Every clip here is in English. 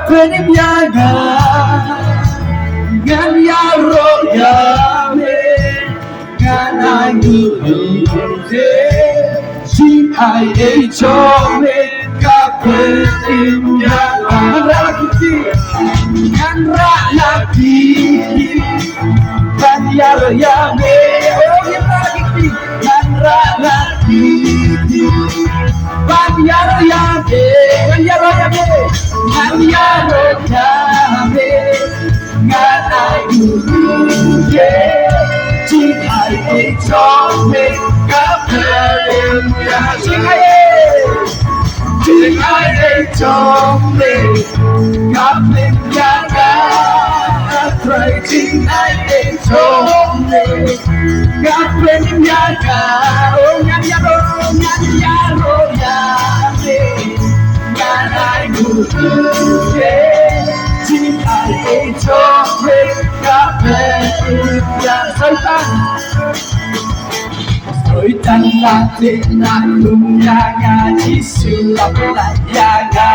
Pynim Iangi Ngan yaro yame Ngan Iangi Jin ai chome Ka Pynim Iangi Ngan lagi Ngan yaro yame Ngan lagi Ngan yaro yame Ngan yaro yame Ngan yaro yame Ngan Iangi Jin ai chome Ka Pynim Iangi Jin ai chome Ka Pynim Iangi Pray Jin ai chome Ka Pynim Iangi Oh ngan yaro yame Ngan Iangi Jin ai chome Ka Pynim Iangi Tôi tan là thế là cùng Iangi Jisu lặp lại Iangi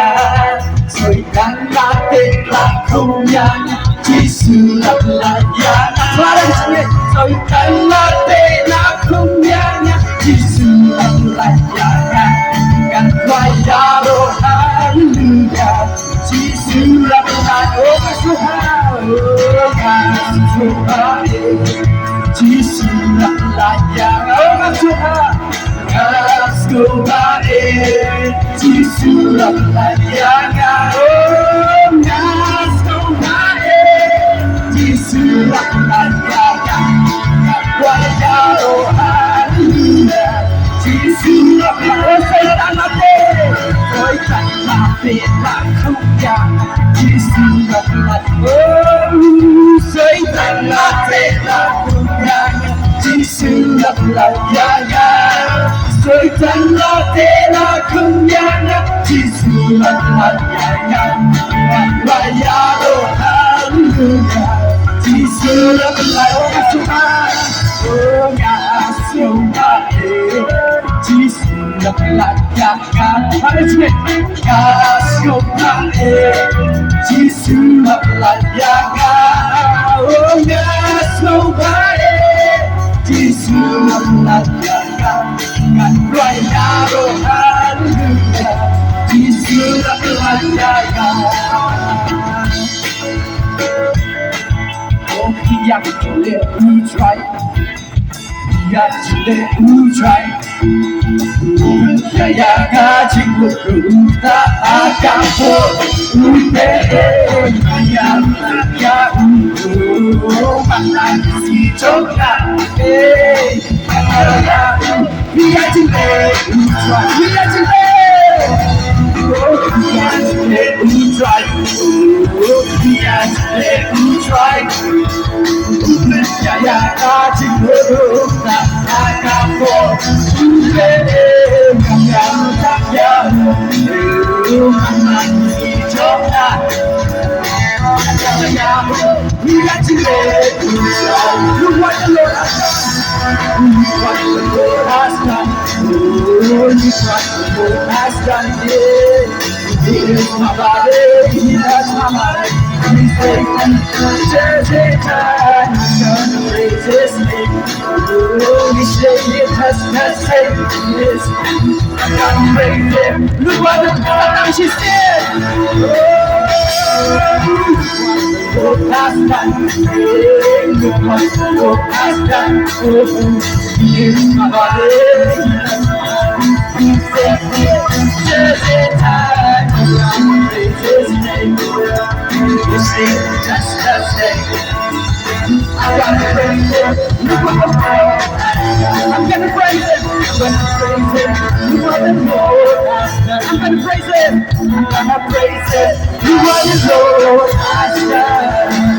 Tôi tan là thế là cùng Iangi Jisu lặp lại Iangi Tôi tan là thế là cùng Iangi Jisu lặp lại Iangi Ngàn quay yaro hallelujah Jisu lặp lại oh Masuha Jisu lặp lại Iangi oh Masuha Jisu lặp lại Iangi oh Masuha Jisu lặp lại Iangi quay yaro hallelujah Jisu lặp lại oh Satan lặp đi tôi chẳng là biệt là không Iangi Jisu lặp lại oh Satan lặp biệt là không Iangi Jisu lặp lại Iangi Satan lặp biệt là không Iangi Jisu lặp lại Iangi quay yaro hallelujah Jisu lặp lại oh Masuha oh Masuha Jisu lặp lại Iangi Masuha Jisu lặp lại Iangi oh Masuha Jisu lặp lại Iangi ngàn quay yaro hallelujah Jisu lặp lại Iangi oh Iangi who tried Iangi who tried Iangi chính một rung ta akan Iangi Mantan si chona Iangi who tried Iangi who tried Iangi chính một rung ta akan Look what the Lord has done. Look what the Lord has done. Oh, look what the Lord has done. He is my body. He has my mind. He's taken church in time. I'm gonna praise His name. Oh, He said it has saved His name. I'm gonna praise Him. Look what the Lord she said. Look what the Lord has done. Look what the Lord has done. Oh, He is my body. He's taken church in time. I'm gonna praise His name. You see, just the same. I'm gonna praise Him. Look what the Lord has done. I'm gonna praise Him. I'm gonna praise Him. Look what the Lord has done. I'm gonna praise Him. I'm gonna praise Him. Look what the Lord has done.